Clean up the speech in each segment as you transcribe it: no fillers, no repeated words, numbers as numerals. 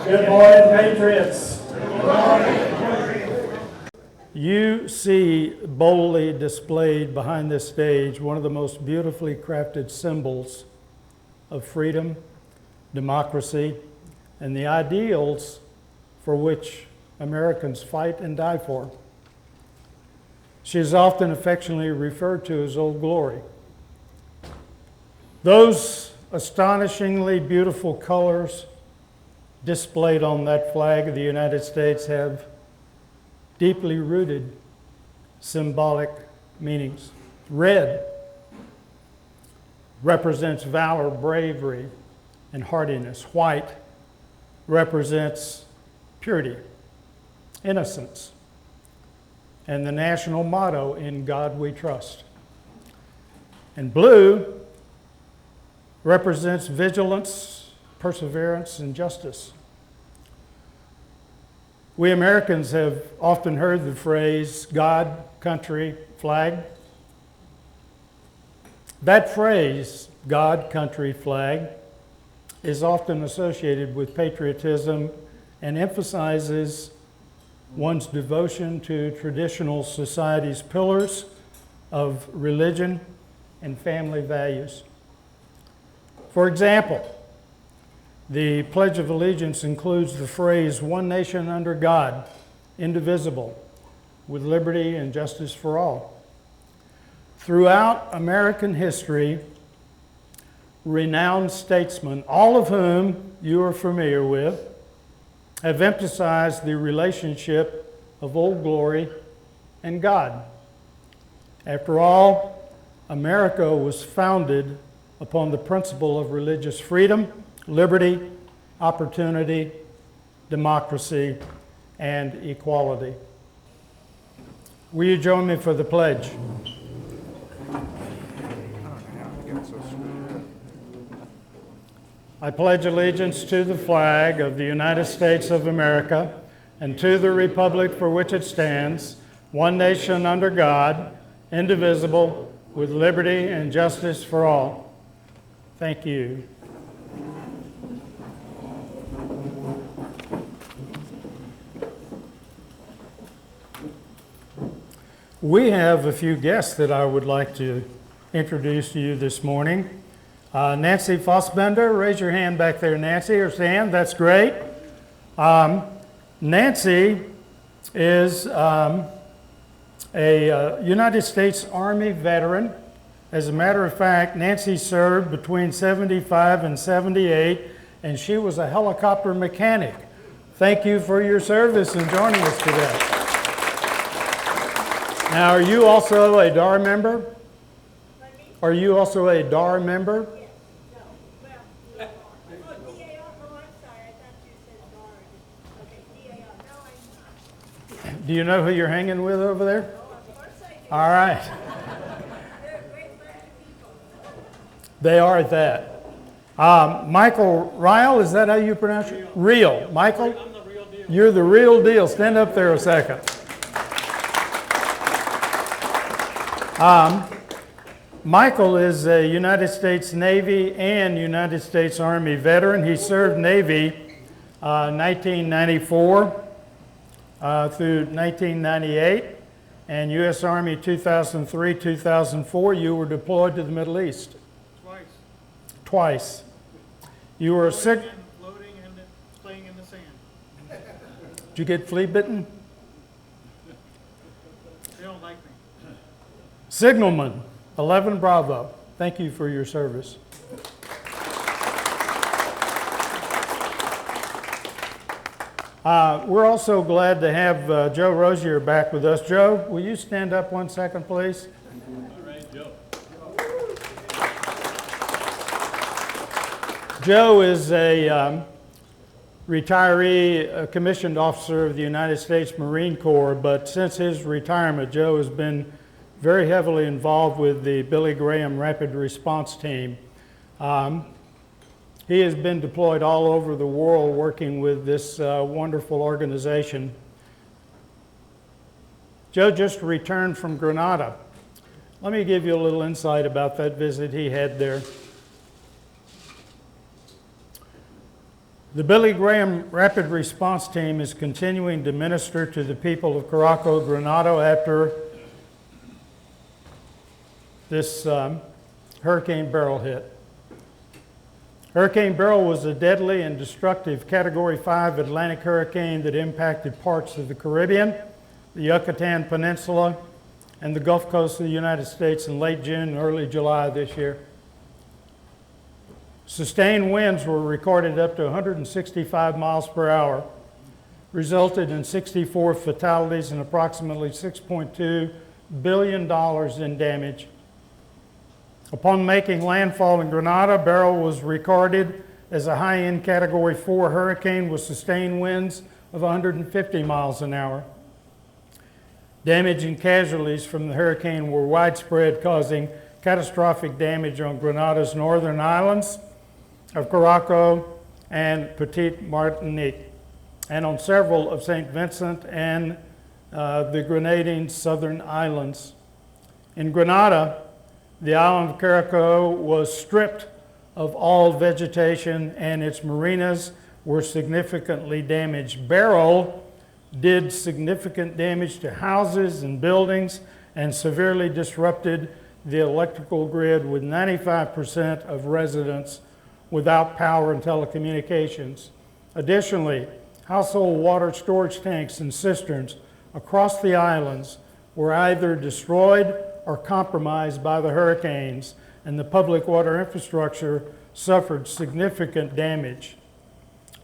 Good morning, Patriots. You see boldly displayed behind this stage one of the most beautifully crafted symbols of freedom, democracy, and the ideals for which Americans fight and die for. She is often affectionately referred to as Old Glory. Those astonishingly beautiful colors displayed on that flag of the United States have deeply rooted symbolic meanings. Red represents valor, bravery, and hardiness. White represents purity, innocence, and the national motto, "In God We Trust." And blue represents vigilance, perseverance, and justice. We Americans have often heard the phrase, God, country, flag. That phrase, God, country, flag, is often associated with patriotism and emphasizes one's devotion to traditional society's pillars of religion and family values. For example, the Pledge of Allegiance includes the phrase, "One nation under God, indivisible, with liberty and justice for all." Throughout American history, renowned statesmen, all of whom you are familiar with, have emphasized the relationship of Old Glory and God. After all, America was founded upon the principle of religious freedom, liberty, opportunity, democracy, and equality. Will you join me for the pledge? I pledge allegiance to the flag of the United States of America and to the republic for which it stands, one nation under God, indivisible, with liberty and justice for all. Thank you. We have a few guests that I would like to introduce to you this morning. Nancy Fossbender, raise your hand back there, Nancy, or stand, that's great. Nancy is a United States Army veteran. As a matter of fact, Nancy served between 75 and 78, and she was a helicopter mechanic. Thank you for your service and joining us today. Now, are you also a DAR member? Are you also a DAR member? Do you know who you're hanging with over there? All right. They are at that. Michael Ryle, is that how you pronounce it? Real. Michael? I'm the real deal. You're the real deal. Stand up there a second. Michael is a United States Navy and United States Army veteran. He served Navy 1994 through 1998, and U.S. Army 2003-2004. You were deployed to the Middle East. Twice. You were floating and playing in the sand. Did you get flea bitten? They don't like me. Signalman, 11 Bravo. Thank you for your service. We're also glad to have Joe Rosier back with us. Joe, will you stand up 1 second, please? All right, Joe. Joe is a retiree, a commissioned officer of the United States Marine Corps, but since his retirement, Joe has been very heavily involved with the Billy Graham Rapid Response Team. He has been deployed all over the world working with this wonderful organization. Joe just returned from Grenada. Let me give you a little insight about that visit he had there. The Billy Graham Rapid Response Team is continuing to minister to the people of Caraco, Granada after this Hurricane Beryl hit. Hurricane Beryl was a deadly and destructive Category 5 Atlantic hurricane that impacted parts of the Caribbean, the Yucatan Peninsula, and the Gulf Coast of the United States in late June and early July this year. Sustained winds were recorded up to 165 miles per hour, resulted in 64 fatalities and approximately $6.2 billion in damage. Upon making landfall in Granada, Beryl was recorded as a high-end Category 4 hurricane with sustained winds of 150 miles an hour. Damage and casualties from the hurricane were widespread, causing catastrophic damage on Grenada's northern islands of Caraco and Petite Martinique, and on several of St. Vincent and the Grenadine southern islands. In Grenada, the island of Caraco was stripped of all vegetation and its marinas were significantly damaged. Beryl did significant damage to houses and buildings and severely disrupted the electrical grid, with 95% of residents without power and telecommunications. Additionally, household water storage tanks and cisterns across the islands were either destroyed or compromised by the hurricanes, and the public water infrastructure suffered significant damage.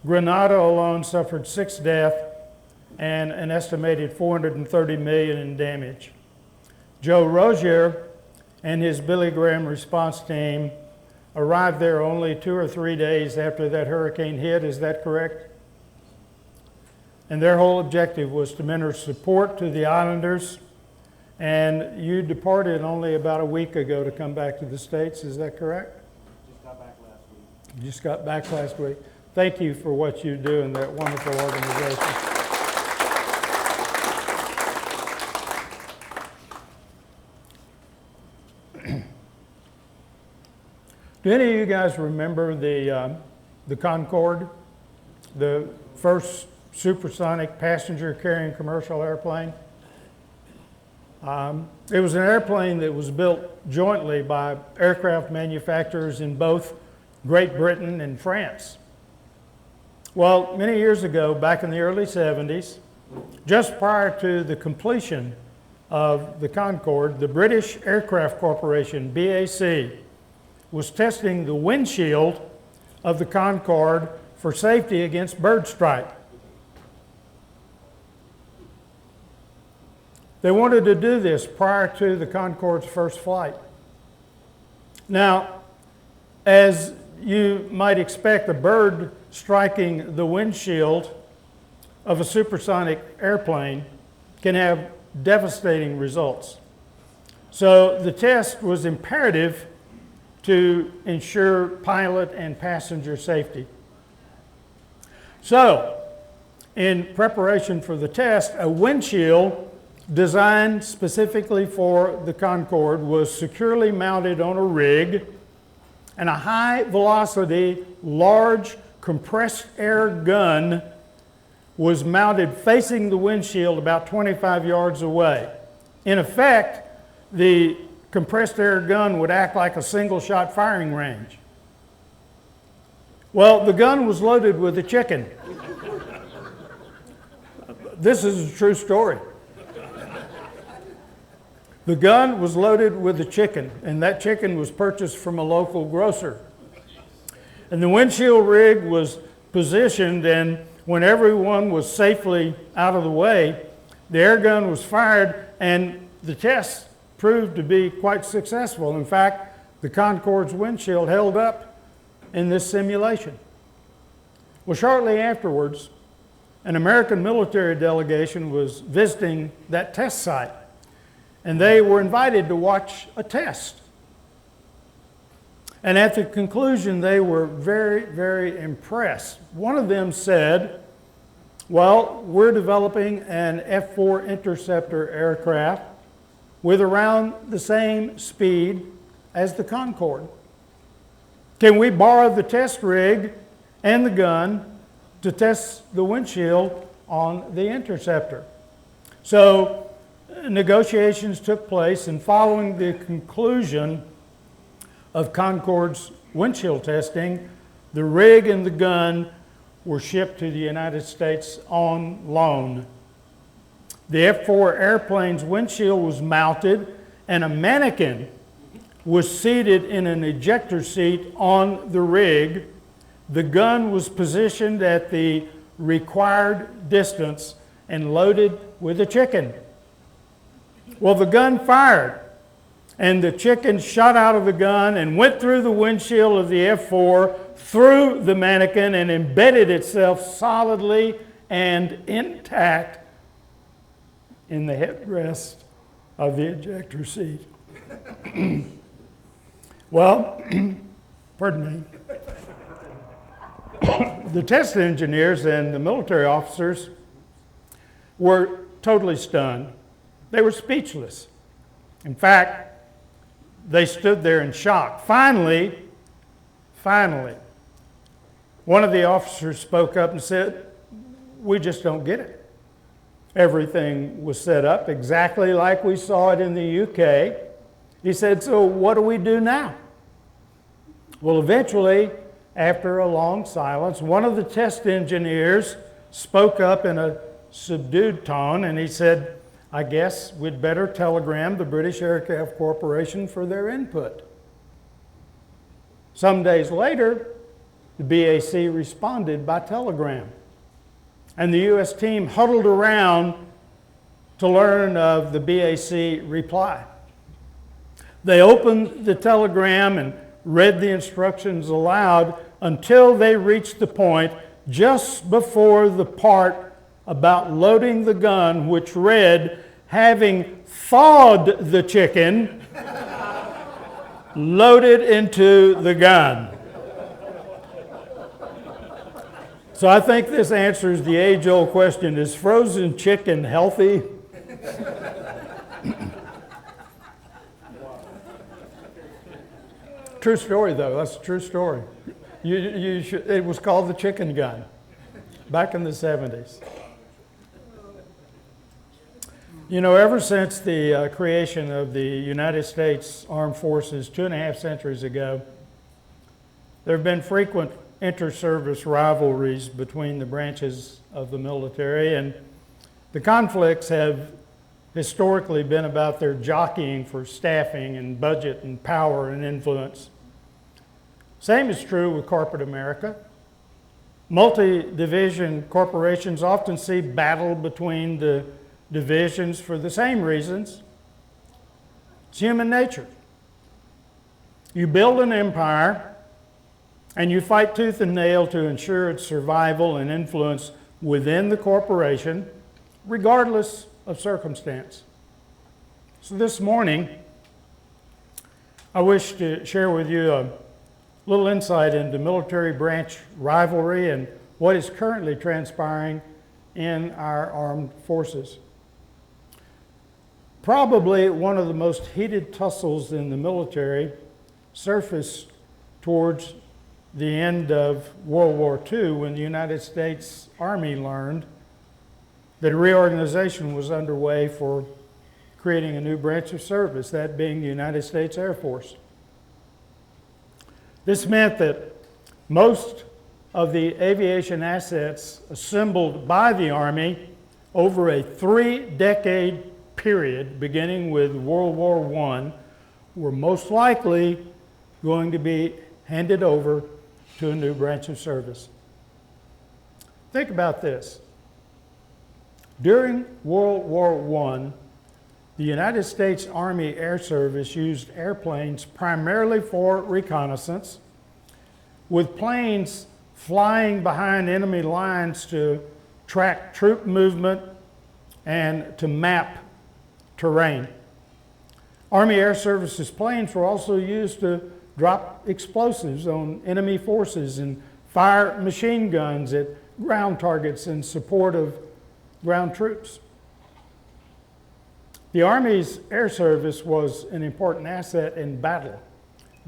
Grenada alone suffered 6 deaths and an estimated $430 million in damage. Joe Rozier and his Billy Graham response team arrived there only 2 or 3 days after that hurricane hit. Is that correct? And their whole objective was to minister support to the islanders. And you departed only about a week ago to come back to the States, is that correct? Just got back last week. You just got back last week. Thank you for what you do in that wonderful organization. Do any of you guys remember the Concorde, the first supersonic passenger carrying commercial airplane? It was an airplane that was built jointly by aircraft manufacturers in both Great Britain and France. Well, many years ago, back in the early 70s, just prior to the completion of the Concorde, the British Aircraft Corporation, BAC, was testing the windshield of the Concorde for safety against bird strike. They wanted to do this prior to the Concorde's first flight. Now, as you might expect, a bird striking the windshield of a supersonic airplane can have devastating results. So the test was imperative to ensure pilot and passenger safety. So, in preparation for the test, a windshield designed specifically for the Concorde was securely mounted on a rig, and a high-velocity, large compressed air gun was mounted facing the windshield about 25 yards away. In effect, the compressed air gun would act like a single-shot firing range. Well, the gun was loaded with a chicken. This is a true story. The gun was loaded with a chicken, and that chicken was purchased from a local grocer. And the windshield rig was positioned, and when everyone was safely out of the way, the air gun was fired, and the test proved to be quite successful. In fact, the Concorde's windshield held up in this simulation. Well, shortly afterwards, an American military delegation was visiting that test site, and they were invited to watch a test. And at the conclusion, they were very, very impressed. One of them said, well, we're developing an F-4 interceptor aircraft with around the same speed as the Concorde. Can we borrow the test rig and the gun to test the windshield on the interceptor. So negotiations took place, and following the conclusion of Concorde's windshield testing, the rig and the gun were shipped to the United States on loan. The F-4 airplane's windshield was mounted, and a mannequin was seated in an ejector seat on the rig. The gun was positioned at the required distance and loaded with a chicken. Well, the gun fired, and the chicken shot out of the gun and went through the windshield of the F-4, through the mannequin, and embedded itself solidly and intact in the headrest of the ejector seat. Well, pardon me. The test engineers and the military officers were totally stunned. They were speechless. In fact, they stood there in shock. Finally, one of the officers spoke up and said, "We just don't get it. Everything was set up exactly like we saw it in the UK." He said, "So what do we do now?" Well, eventually, after a long silence, one of the test engineers spoke up in a subdued tone, and he said, "I guess we'd better telegram the British Aircraft Corporation for their input." Some days later, the BAC responded by telegram, and the U.S. team huddled around to learn of the BAC reply. They opened the telegram and read the instructions aloud until they reached the point just before the part about loading the gun, which read, "Having thawed the chicken, loaded into the gun." So I think this answers the age-old question, is frozen chicken healthy? True story, though. That's a true story. It was called the chicken gun back in the 70s. You know, ever since the creation of the United States Armed Forces 2.5 centuries ago, there have been frequent inter-service rivalries between the branches of the military, and the conflicts have historically been about their jockeying for staffing and budget and power and influence. Same is true with corporate America. Multi-division corporations often see battle between the divisions for the same reasons. It's human nature. You build an empire and you fight tooth and nail to ensure its survival and influence within the corporation, regardless of circumstance. So this morning, I wish to share with you a little insight into military branch rivalry and what is currently transpiring in our armed forces. Probably one of the most heated tussles in the military surfaced towards the end of World War II when the United States Army learned that a reorganization was underway for creating a new branch of service, that being the United States Air Force. This meant that most of the aviation assets assembled by the Army over a 3-decade period, beginning with World War I, were most likely going to be handed over to a new branch of service. Think about this. During World War I, the United States Army Air Service used airplanes primarily for reconnaissance, with planes flying behind enemy lines to track troop movement and to map terrain. Army Air Service's planes were also used to drop explosives on enemy forces and fire machine guns at ground targets in support of ground troops. The Army's Air Service was an important asset in battle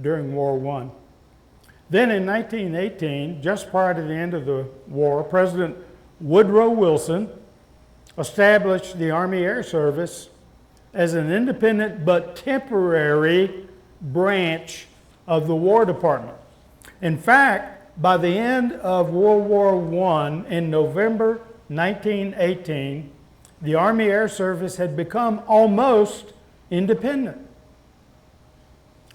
during World War I. Then in 1918, just prior to the end of the war, President Woodrow Wilson established the Army Air Service as an independent but temporary branch of the War Department. In fact, by the end of World War I, in November 1918, the Army Air Service had become almost independent,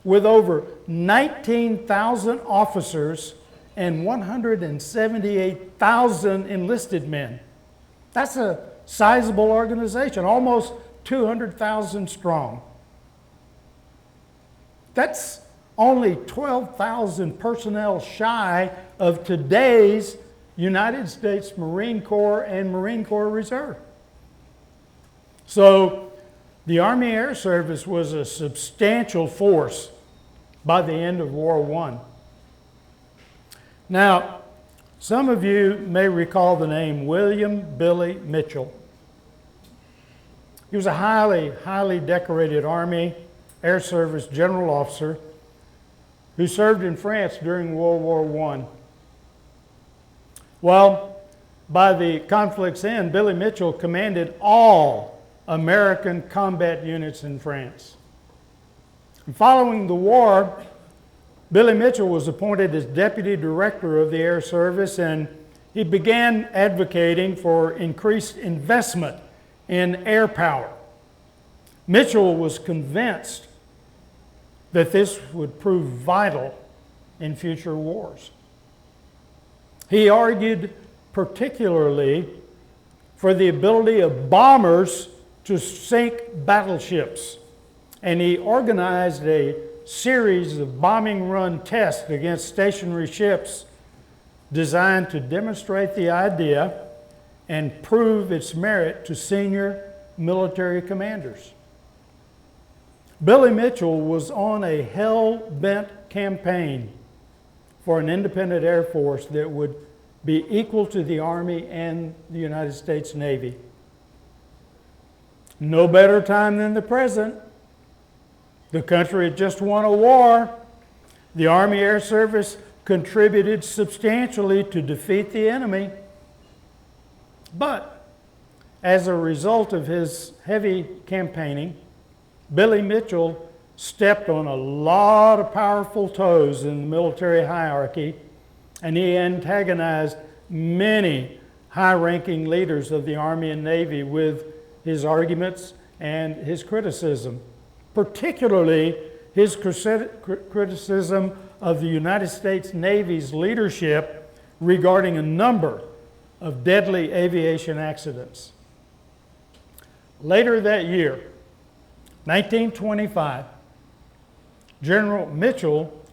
with over 19,000 officers and 178,000 enlisted men. That's a sizable organization, almost 200,000 strong. That's only 12,000 personnel shy of today's United States Marine Corps and Marine Corps Reserve. So the Army Air Service was a substantial force by the end of World War I. Now, some of you may recall the name William Billy Mitchell. He was a highly decorated Army Air Service general officer who served in France during World War I. Well, by the conflict's end, Billy Mitchell commanded all American combat units in France. And following the war, Billy Mitchell was appointed as Deputy Director of the Air Service, and he began advocating for increased investment in air power. Mitchell was convinced that this would prove vital in future wars. He argued particularly for the ability of bombers to sink battleships, and he organized a series of bombing run tests against stationary ships designed to demonstrate the idea and prove its merit to senior military commanders. Billy Mitchell was on a hell-bent campaign for an independent Air Force that would be equal to the Army and the United States Navy. No better time than the present. The country had just won a war. The Army Air Service contributed substantially to defeat the enemy. But as a result of his heavy campaigning, Billy Mitchell stepped on a lot of powerful toes in the military hierarchy, and he antagonized many high-ranking leaders of the Army and Navy with his arguments and his criticism, particularly his criticism of the United States Navy's leadership regarding a number of deadly aviation accidents. Later that year, 1925, General Mitchell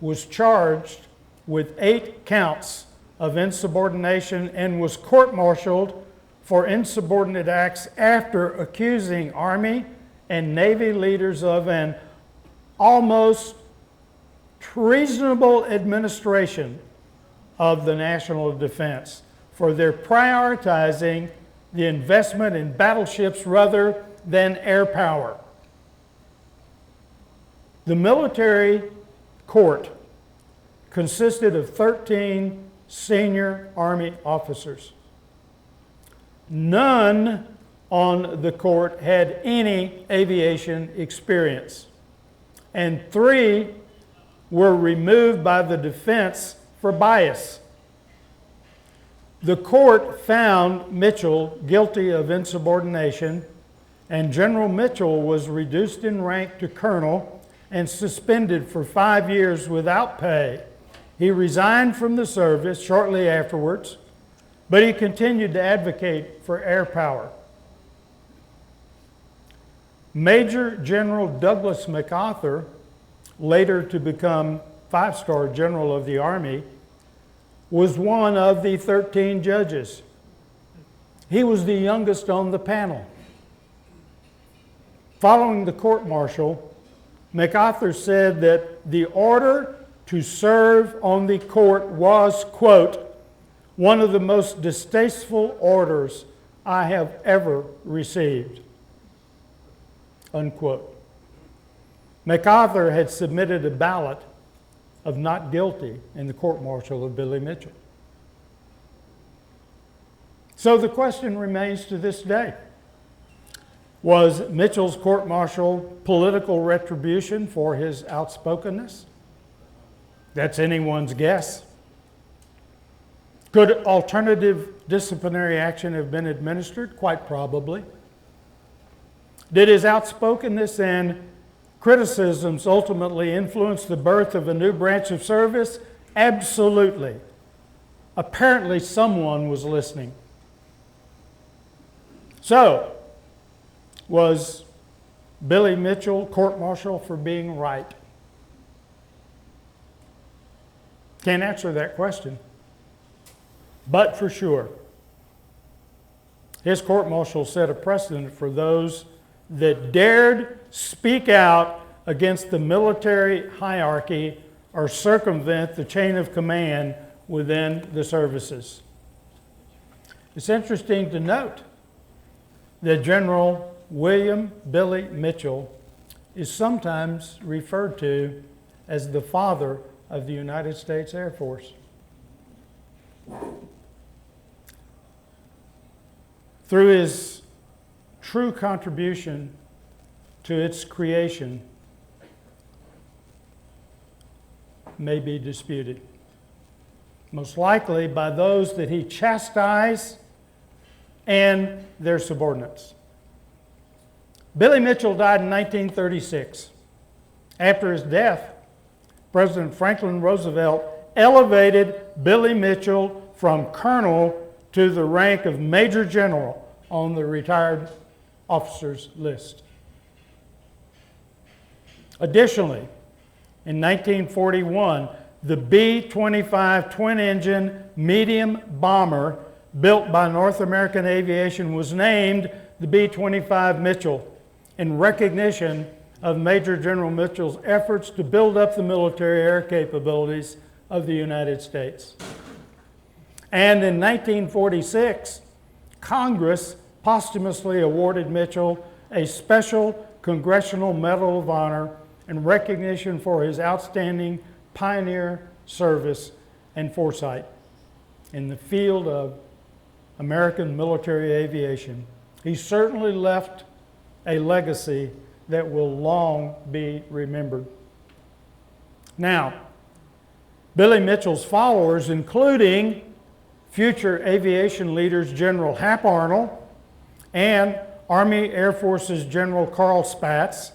was charged with 8 counts of insubordination and was court-martialed for insubordinate acts after accusing Army and Navy leaders of an almost treasonable administration of the national defense for their prioritizing the investment in battleships rather than air power. The military court consisted of 13 senior Army officers. None on the court had any aviation experience, and 3 were removed by the defense for bias. The court found Mitchell guilty of insubordination, and General Mitchell was reduced in rank to colonel and suspended for 5 years without pay. He resigned from the service shortly afterwards, but he continued to advocate for air power. Major General Douglas MacArthur, later to become 5-star General of the Army, was one of the 13 judges. He was the youngest on the panel. Following the court-martial, MacArthur said that the order to serve on the court was, quote, one of the most distasteful orders I have ever received, unquote. MacArthur had submitted a ballot of not guilty in the court-martial of Billy Mitchell. So the question remains to this day. Was Mitchell's court-martial political retribution for his outspokenness? That's anyone's guess. Could alternative disciplinary action have been administered? Quite probably. Did his outspokenness and criticisms ultimately influence the birth of a new branch of service? Absolutely. Apparently someone was listening. So, was Billy Mitchell court-martialed for being right? Can't answer that question. But for sure, his court-martial set a precedent for those that dared speak out against the military hierarchy or circumvent the chain of command within the services. It's interesting to note that General William Billy Mitchell is sometimes referred to as the father of the United States Air Force. Through his true contribution to its creation may be disputed, most likely by those that he chastised and their subordinates. Billy Mitchell died in 1936. After his death, President Franklin Roosevelt elevated Billy Mitchell from colonel to the rank of Major General on the retired officers list. Additionally, in 1941, the B-25 twin-engine medium bomber built by North American Aviation was named the B-25 Mitchell in recognition of Major General Mitchell's efforts to build up the military air capabilities of the United States. And in 1946, Congress posthumously awarded Mitchell a special Congressional Medal of Honor in recognition for his outstanding pioneer service and foresight in the field of American military aviation. He certainly left a legacy that will long be remembered. Now, Billy Mitchell's followers, including future aviation leaders General Hap Arnold and Army Air Force's General Carl Spaatz,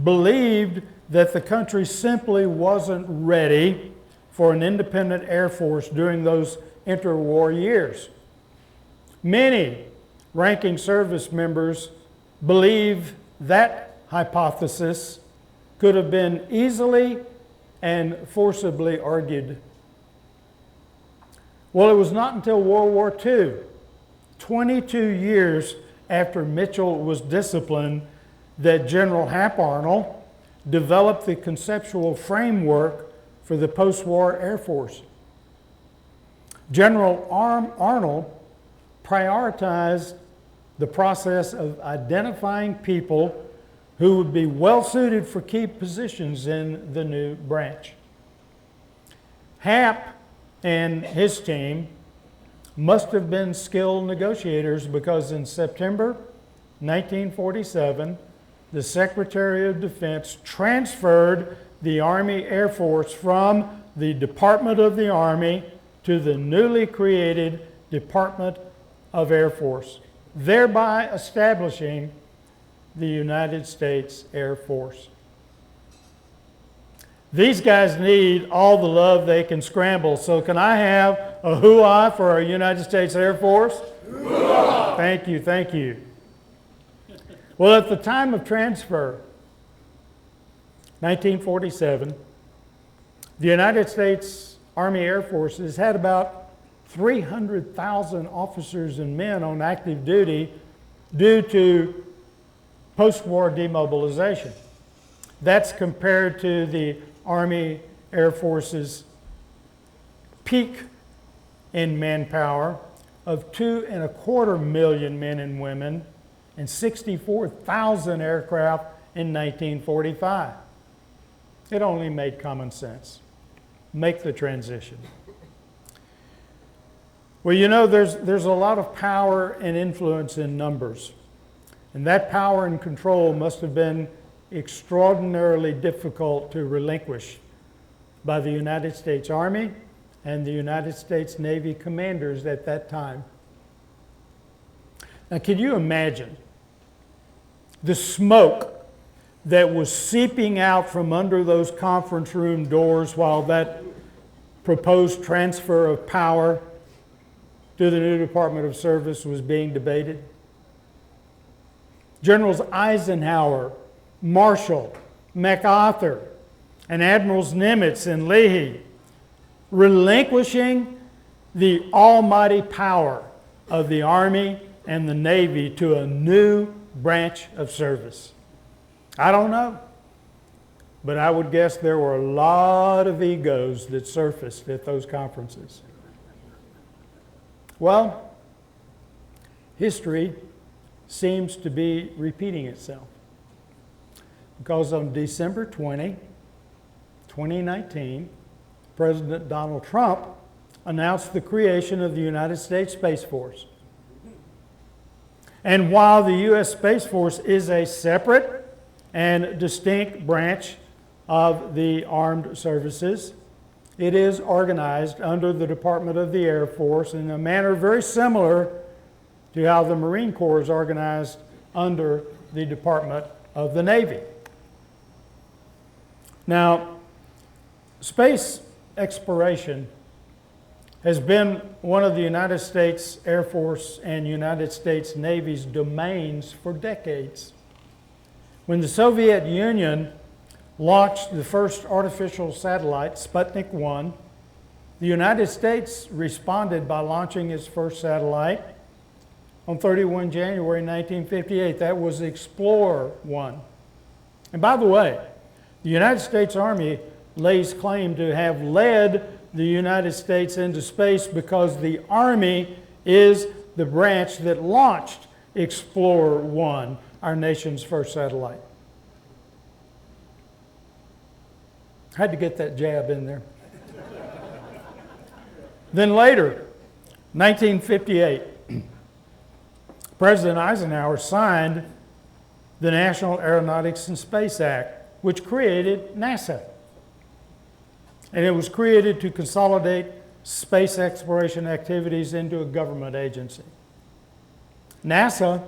believed that the country simply wasn't ready for an independent Air Force during those interwar years. Many ranking service members believe that hypothesis could have been easily and forcibly argued. Well, it was not until World War II, 22 years after Mitchell was disciplined, that General Hap Arnold developed the conceptual framework for the post-war Air Force. General Arnold prioritized the process of identifying people who would be well suited for key positions in the new branch. Hap and his team must have been skilled negotiators, because in September 1947, the Secretary of Defense transferred the Army Air Force from the Department of the Army to the newly created Department of Air Force, thereby establishing the United States Air Force. These guys need all the love they can scramble, so can I have a hoo-ah for our United States Air Force? Hoo-ah! Thank you, thank you. Well, at the time of transfer, 1947, the United States Army Air Forces had about 300,000 officers and men on active duty due to post-war demobilization. That's compared to the Army Air Force's peak in manpower of 2.25 million men and women and 64,000 aircraft in 1945. It only made common sense. make the transition? Well, you know, there's a lot of power and influence in numbers. And that power and control must have been extraordinarily difficult to relinquish by the United States Army and the United States Navy commanders at that time. Now, can you imagine the smoke that was seeping out from under those conference room doors while that proposed transfer of power to the new Department of Service was being debated? Generals Eisenhower, Marshall, MacArthur, and Admirals Nimitz and Leahy relinquishing the almighty power of the Army and the Navy to a new branch of service. I don't know, but I would guess there were a lot of egos that surfaced at those conferences. Well, history seems to be repeating itself, because on December 20, 2019, President Donald Trump announced the creation of the United States Space Force. And while the U.S. Space Force is a separate and distinct branch of the armed services, it is organized under the Department of the Air Force in a manner very similar to how the Marine Corps is organized under the Department of the Navy. Now, space exploration has been one of the United States Air Force and United States Navy's domains for decades. When the Soviet Union launched the first artificial satellite, Sputnik 1, the United States responded by launching its first satellite on 31 January 1958. That was Explorer 1. And by the way, the United States Army lays claim to have led the United States into space because the Army is the branch that launched Explorer 1, our nation's first satellite. Had to get that jab in there. Then later, 1958, President Eisenhower signed the National Aeronautics and Space Act, which created NASA. And it was created to consolidate space exploration activities into a government agency. NASA,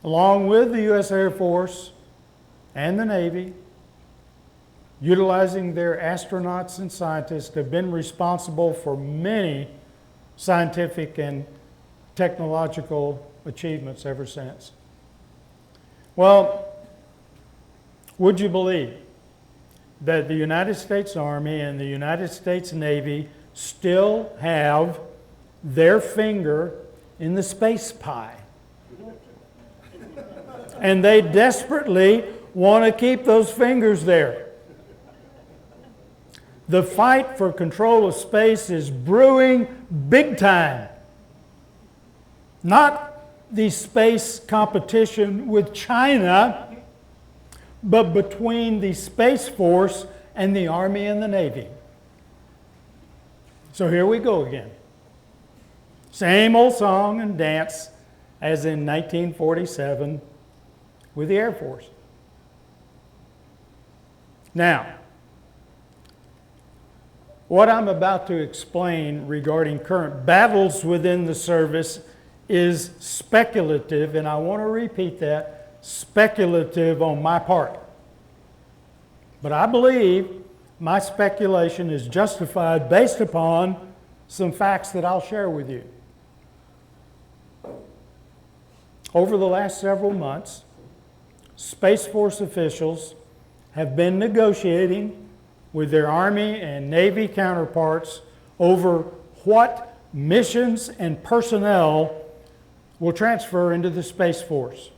along with the U.S. Air Force and the Navy, utilizing their astronauts and scientists, have been responsible for many scientific and technological achievements ever since. Well, would you believe that the United States Army and the United States Navy still have their finger in the space pie? And they desperately want to keep those fingers there. The fight for control of space is brewing big time. Not the space competition with China, but between the Space Force and the Army and the Navy. So here we go again. Same old song and dance as in 1947 with the Air Force. Now, what I'm about to explain regarding current battles within the service is speculative, and I want to repeat that, speculative on my part. But I believe my speculation is justified based upon some facts that I'll share with you. Over the last several months, Space Force officials have been negotiating with their Army and Navy counterparts over what missions and personnel will transfer into the Space Force.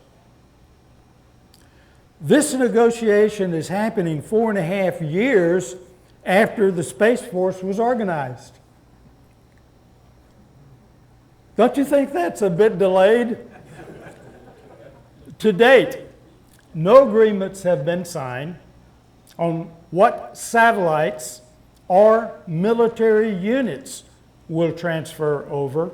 This negotiation is happening 4.5 years after the Space Force was organized. Don't you think that's a bit delayed? To date, no agreements have been signed on what satellites or military units will transfer over,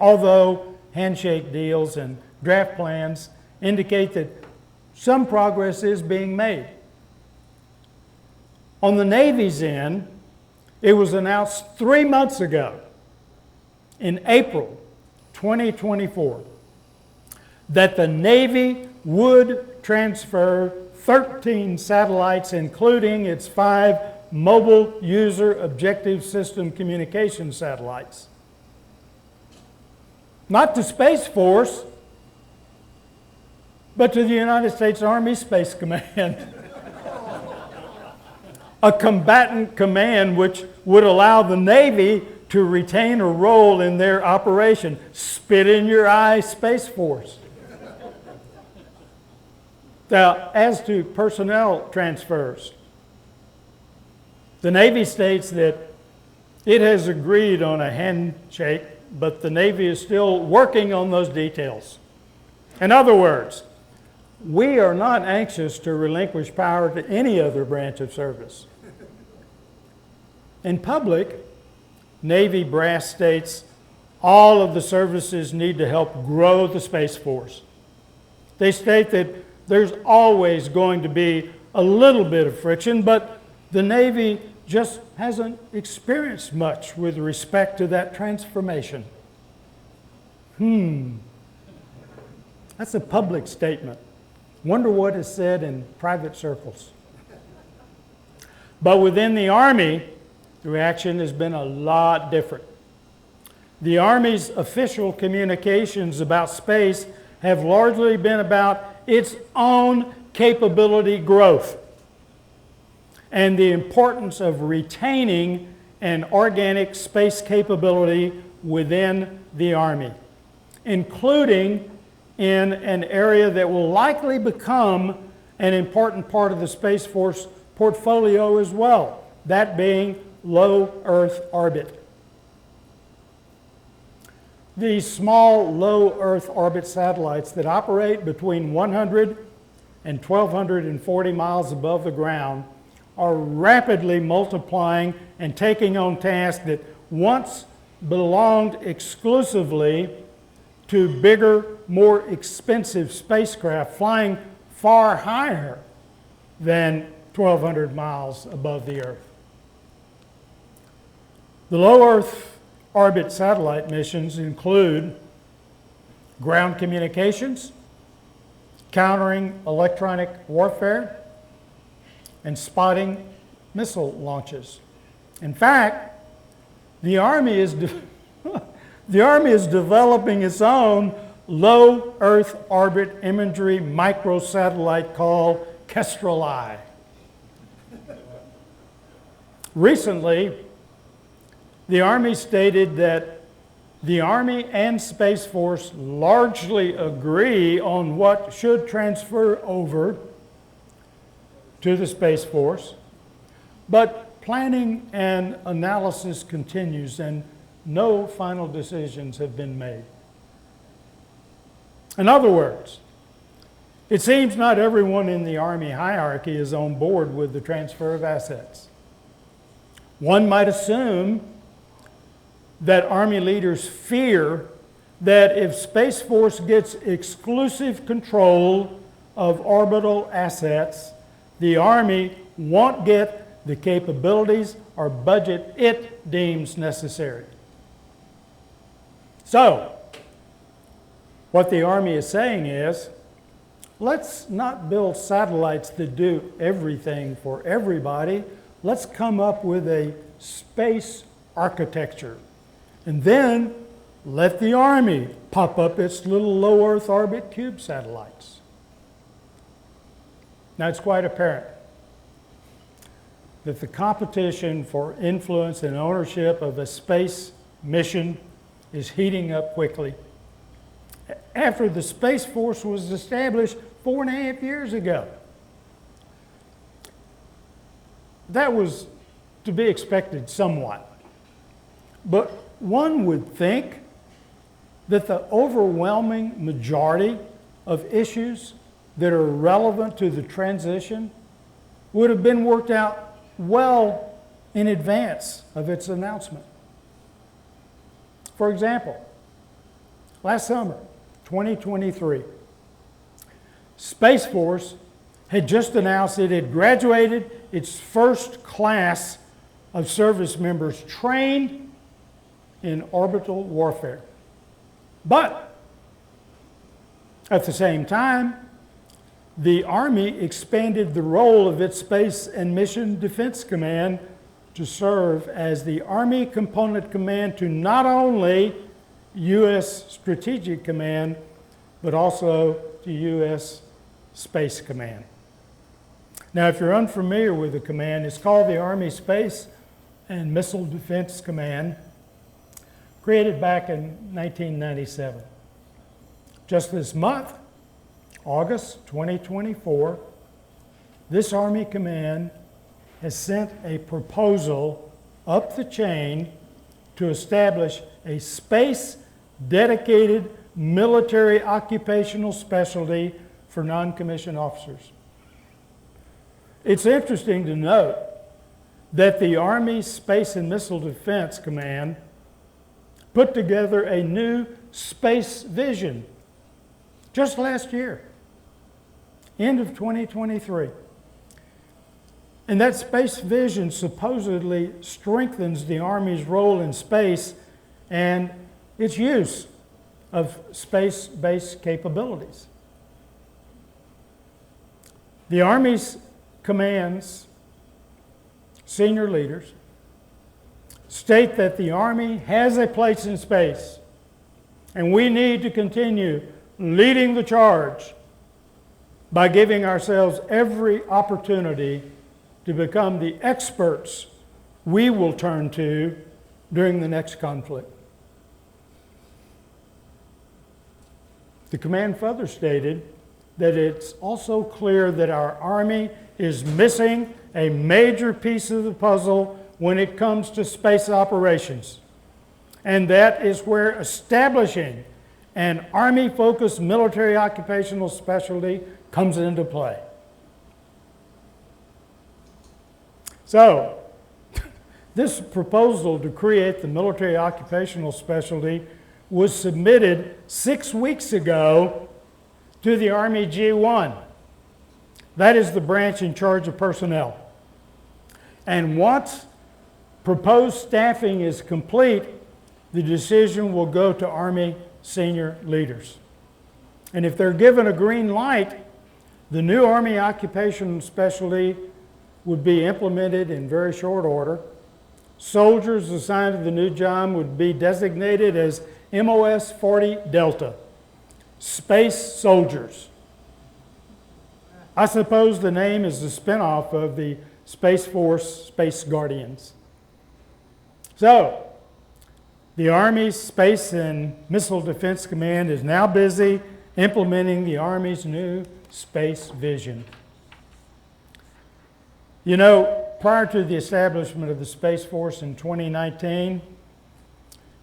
although handshake deals and draft plans indicate that some progress is being made. On the Navy's end, it was announced 3 months ago, in April 2024, that the Navy would transfer 13 satellites, including its 5 mobile user objective system communication satellites. Not to Space Force, but to the United States Army Space Command. A combatant command which would allow the Navy to retain a role in their operation. Spit in your eye, Space Force. Now, as to personnel transfers, the Navy states that it has agreed on a handshake, but the Navy is still working on those details. In other words, we are not anxious to relinquish power to any other branch of service. In public, Navy brass states all of the services need to help grow the Space Force. They state that there's always going to be a little bit of friction, but the Navy just hasn't experienced much with respect to that transformation. That's a public statement. Wonder what is said in private circles. But within the Army, the reaction has been a lot different. The Army's official communications about space have largely been about its own capability growth and the importance of retaining an organic space capability within the Army, including in an area that will likely become an important part of the Space Force portfolio as well, that being low Earth orbit. These small low Earth orbit satellites that operate between 100 and 1,240 miles above the ground are rapidly multiplying and taking on tasks that once belonged exclusively to bigger, more expensive spacecraft flying far higher than 1,200 miles above the Earth. The low Earth orbit satellite missions include ground communications, countering electronic warfare, and spotting missile launches. In fact, the Army is developing its own low Earth orbit imagery microsatellite called Kestrel-I. Recently, the Army stated that the Army and Space Force largely agree on what should transfer over to the Space Force, but planning and analysis continues and no final decisions have been made. In other words, it seems not everyone in the Army hierarchy is on board with the transfer of assets. One might assume that Army leaders fear that if Space Force gets exclusive control of orbital assets, the Army won't get the capabilities or budget it deems necessary. So, what the Army is saying is, let's not build satellites that do everything for everybody. Let's come up with a space architecture. And then let the Army pop up its little low Earth orbit cube satellites. Now, it's quite apparent that the competition for influence and ownership of a space mission is heating up quickly. After the Space Force was established 4.5 years ago, that was to be expected somewhat. But one would think that the overwhelming majority of issues that are relevant to the transition would have been worked out well in advance of its announcement. For example, last summer, 2023, Space Force had just announced it had graduated its first class of service members trained in orbital warfare. But at the same time, the Army expanded the role of its Space and Mission Defense Command to serve as the Army Component Command to not only U.S. Strategic Command, but also to U.S. Space Command. Now, if you're unfamiliar with the command, it's called the Army Space and Missile Defense Command, created back in 1997. Just this month, August 2024, this Army Command has sent a proposal up the chain to establish a space-dedicated military occupational specialty for non-commissioned officers. It's interesting to note that the Army Space and Missile Defense Command put together a new space vision just last year, end of 2023. And that space vision supposedly strengthens the Army's role in space and its use of space-based capabilities. The Army's command's senior leaders state that the Army has a place in space, and we need to continue leading the charge by giving ourselves every opportunity to become the experts we will turn to during the next conflict. The command further stated that it's also clear that our Army is missing a major piece of the puzzle when it comes to space operations. And that is where establishing an Army-focused military occupational specialty comes into play. So, this proposal to create the military occupational specialty was submitted 6 weeks ago to the Army G1. That is the branch in charge of personnel. And once proposed staffing is complete, the decision will go to Army senior leaders. And if they're given a green light, the new Army occupational specialty would be implemented in very short order. Soldiers assigned to the new job would be designated as MOS 40 Delta, Space Soldiers. I suppose the name is a spinoff of the Space Force Space Guardians. So, the Army's Space and Missile Defense Command is now busy implementing the Army's new space vision. You know, prior to the establishment of the Space Force in 2019,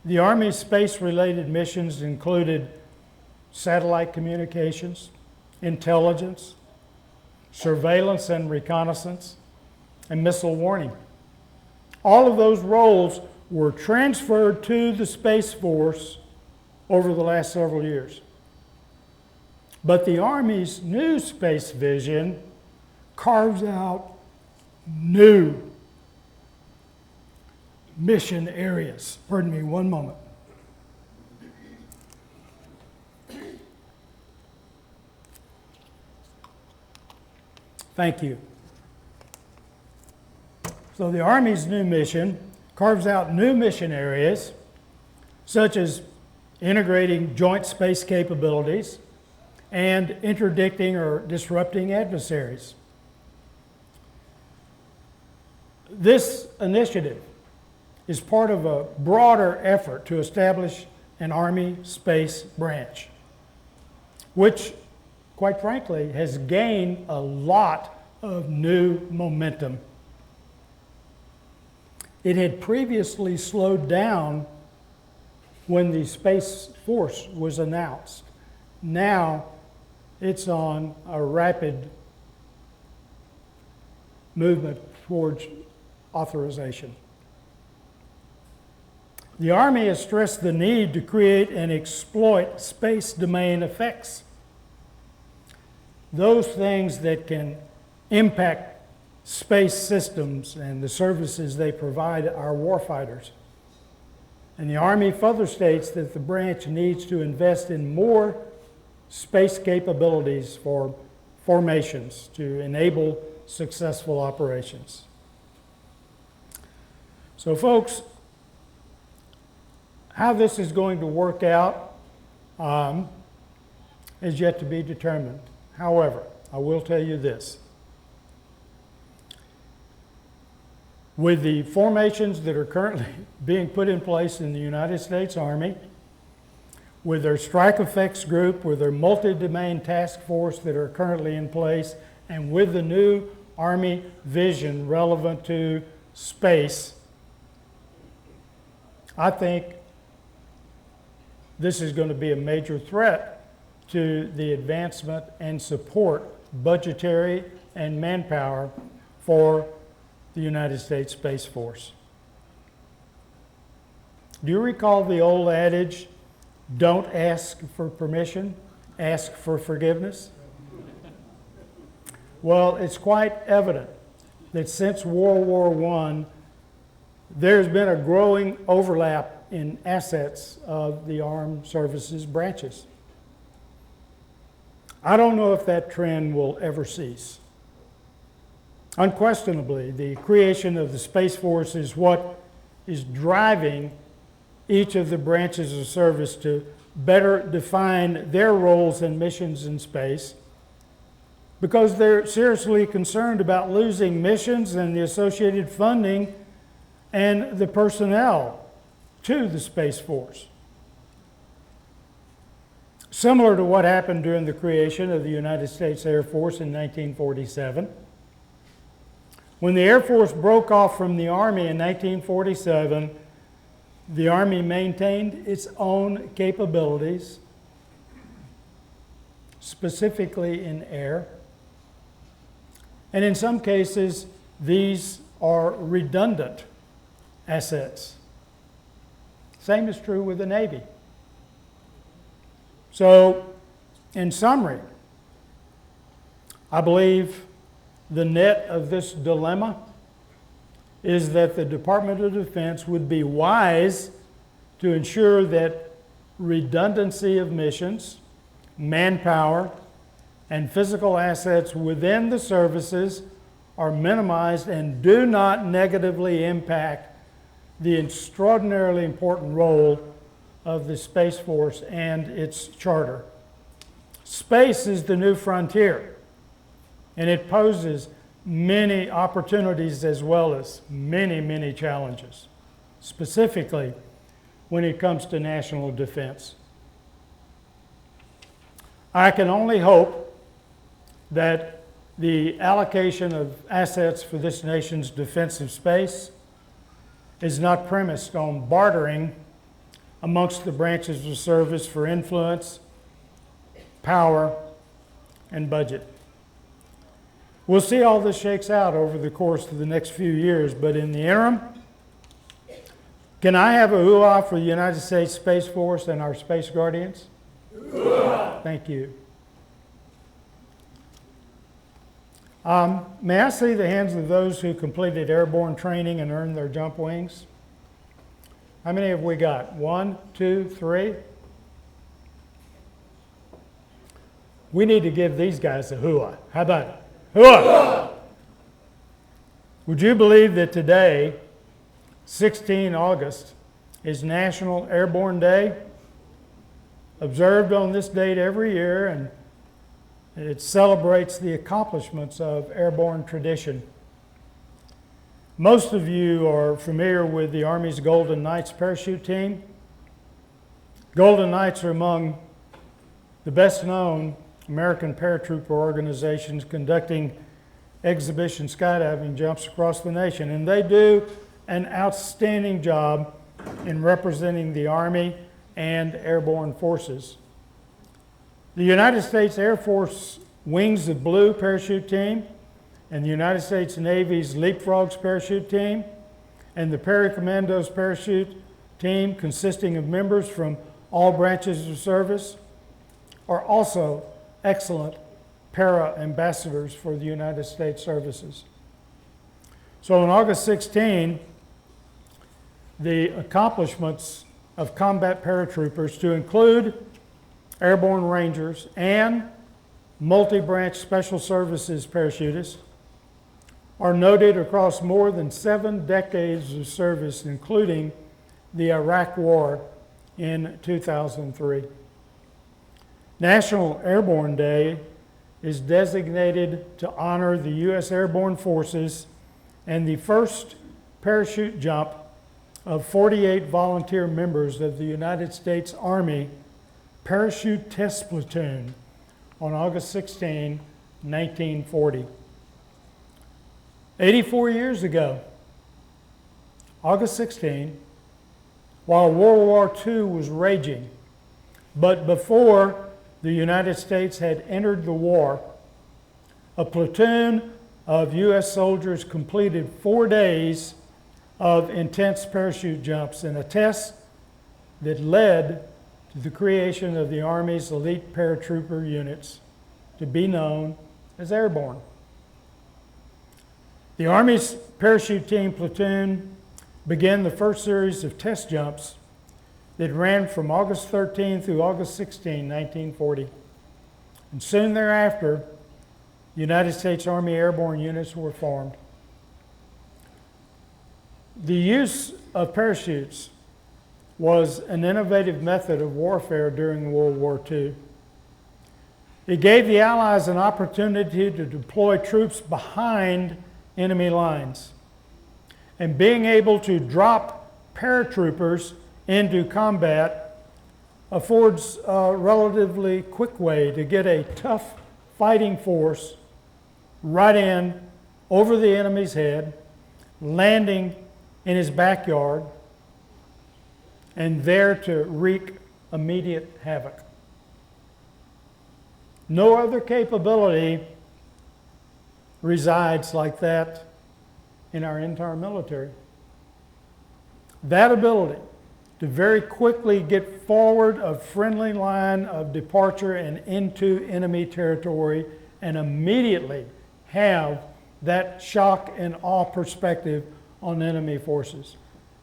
the Army's space-related missions included satellite communications, intelligence, surveillance and reconnaissance, and missile warning. All of those roles were transferred to the Space Force over the last several years. But the Army's new space vision carves out new mission areas. Pardon me one moment. Thank you. So the Army's new mission carves out new mission areas, such as integrating joint space capabilities and interdicting or disrupting adversaries. This initiative is part of a broader effort to establish an Army space branch, which, quite frankly, has gained a lot of new momentum. It had previously slowed down when the Space Force was announced. Now it's on a rapid movement towards authorization. The Army has stressed the need to create and exploit space domain effects. Those things that can impact space systems and the services they provide our warfighters. And the Army further states that the branch needs to invest in more space capabilities for formations to enable successful operations. So folks, how this is going to work out is yet to be determined. However, I will tell you this. With the formations that are currently being put in place in the United States Army, with their strike effects group, with their multi-domain task force that are currently in place, and with the new Army vision relevant to space, I think this is going to be a major threat to the advancement and support, budgetary and manpower, for the United States Space Force. Do you recall the old adage, don't ask for permission, ask for forgiveness? Well, it's quite evident that since World War I, there's been a growing overlap in assets of the armed services branches. I don't know if that trend will ever cease. Unquestionably, the creation of the Space Force is what is driving each of the branches of service to better define their roles and missions in space, because they're seriously concerned about losing missions and the associated funding and the personnel to the Space Force. Similar to what happened during the creation of the United States Air Force in 1947. When the Air Force broke off from the Army in 1947, the Army maintained its own capabilities, specifically in air. And in some cases, these are redundant assets. Same is true with the Navy. So, in summary, I believe the net of this dilemma is that the Department of Defense would be wise to ensure that redundancy of missions, manpower, and physical assets within the services are minimized and do not negatively impact the extraordinarily important role of the Space Force and its charter. Space is the new frontier. And it poses many opportunities as well as many, many challenges, specifically when it comes to national defense. I can only hope that the allocation of assets for this nation's defensive space is not premised on bartering amongst the branches of service for influence, power, and budget. We'll see how this shakes out over the course of the next few years, but in the interim, can I have a hoo-ah for the United States Space Force and our Space Guardians? Hoo-ah! Thank you. May I see the hands of those who completed airborne training and earned their jump wings? How many have we got? 1, 2, 3? We need to give these guys a hoo-ah. How about it? Hoo-ah! Would you believe that today, 16 August, is National Airborne Day? Observed on this date every year, and it celebrates the accomplishments of airborne tradition. Most of you are familiar with the Army's Golden Knights parachute team. Golden Knights are among the best known American paratrooper organizations conducting exhibition skydiving jumps across the nation, and they do an outstanding job in representing the Army and airborne forces. The United States Air Force Wings of Blue parachute team and the United States Navy's Leapfrogs parachute team, and the Paracommandos parachute team, consisting of members from all branches of service, are also excellent para-ambassadors for the United States services. So on August 16, the accomplishments of combat paratroopers, to include airborne rangers and multi-branch special services parachutists, are noted across more than 7 decades of service, including the Iraq War in 2003. National Airborne Day is designated to honor the U.S. Airborne Forces and the first parachute jump of 48 volunteer members of the United States Army Parachute Test Platoon on August 16, 1940. 84 years ago, August 16, while World War II was raging, but before the United States had entered the war, a platoon of U.S. soldiers completed 4 days of intense parachute jumps in a test that led to the creation of the Army's elite paratrooper units, to be known as airborne. The Army's parachute team platoon began the first series of test jumps that ran from August 13 through August 16, 1940. And soon thereafter, the United States Army airborne units were formed. The use of parachutes was an innovative method of warfare during World War II. It gave the Allies an opportunity to deploy troops behind enemy lines. And being able to drop paratroopers into combat affords a relatively quick way to get a tough fighting force right in over the enemy's head, landing in his backyard, and there to wreak immediate havoc. No other capability resides like that in our entire military. That ability to very quickly get forward a friendly line of departure and into enemy territory, and immediately have that shock and awe perspective on enemy forces.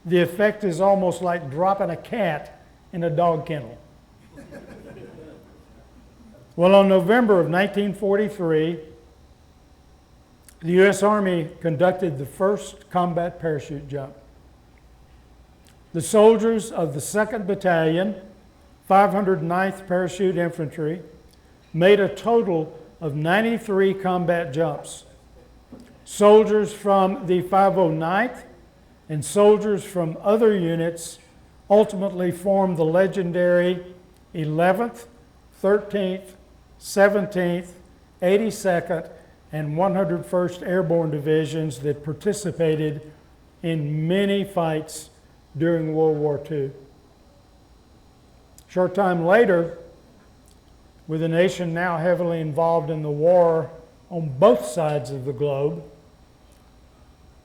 The effect is almost like dropping a cat in a dog kennel. Well, in November of 1943, the U.S. Army conducted the first combat parachute jump. The soldiers of the 2nd Battalion, 509th Parachute Infantry, made a total of 93 combat jumps. Soldiers from the 509th and soldiers from other units ultimately formed the legendary 11th, 13th, 17th, 82nd, and 101st Airborne Divisions that participated in many fights during World War II. Short time later, with the nation now heavily involved in the war on both sides of the globe,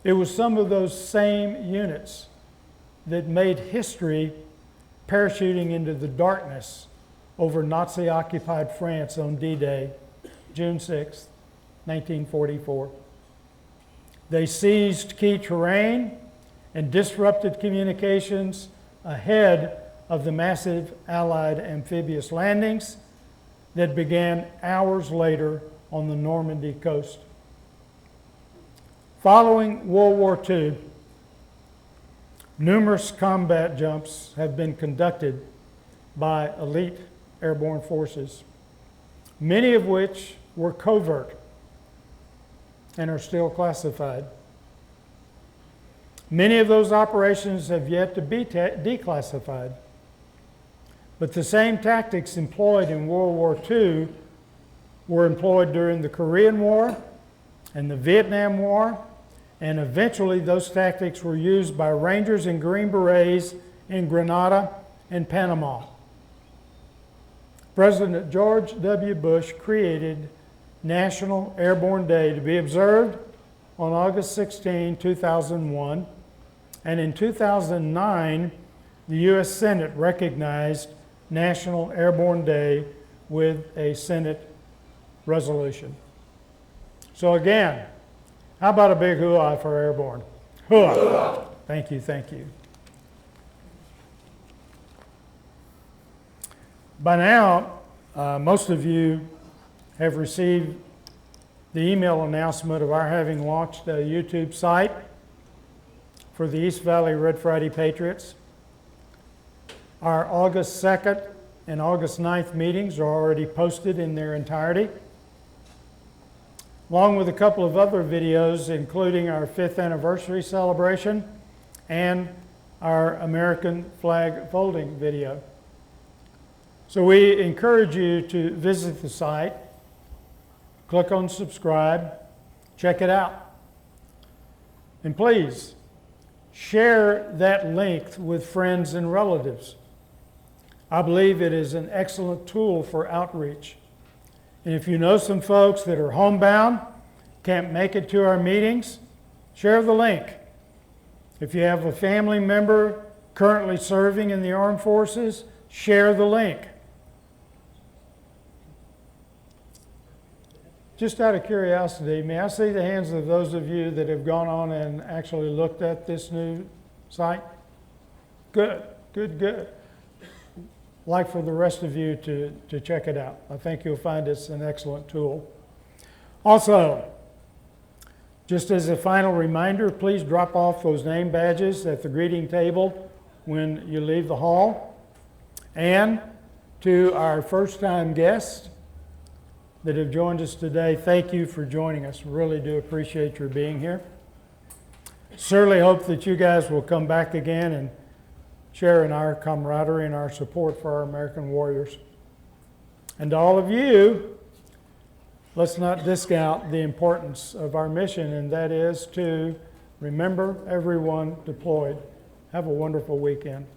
it was some of those same units that made history parachuting into the darkness over Nazi-occupied France on D-Day, June 6, 1944. They seized key terrain and disrupted communications ahead of the massive Allied amphibious landings that began hours later on the Normandy coast. Following World War II, numerous combat jumps have been conducted by elite airborne forces, many of which were covert and are still classified. Many of those operations have yet to be declassified. But the same tactics employed in World War II were employed during the Korean War and the Vietnam War, and eventually those tactics were used by Rangers and Green Berets in Grenada and Panama. President George W. Bush created National Airborne Day to be observed on August 16, 2001. And in 2009, the U.S. Senate recognized National Airborne Day with a Senate resolution. So again, how about a big hooah for airborne? Hooah! Thank you, thank you. By now, most of you have received the email announcement of our having launched a YouTube site for the East Valley Red Friday Patriots. Our August 2nd and August 9th meetings are already posted in their entirety, along with a couple of other videos, including our 5th anniversary celebration and our American flag folding video. So we encourage you to visit the site, click on subscribe, check it out. And please, share that link with friends and relatives. I believe it is an excellent tool for outreach. And if you know some folks that are homebound, can't make it to our meetings, share the link. If you have a family member currently serving in the armed forces, share the link. Just out of curiosity, may I see the hands of those of you that have gone on and actually looked at this new site? Good, good, good. I'd like for the rest of you to check it out. I think you'll find it's an excellent tool. Also, just as a final reminder, please drop off those name badges at the greeting table when you leave the hall. And to our first-time guests that have joined us today, thank you for joining us. Really do appreciate your being here. Certainly hope that you guys will come back again and share in our camaraderie and our support for our American warriors. And to all of you, let's not discount the importance of our mission, and that is to remember everyone deployed. Have a wonderful weekend.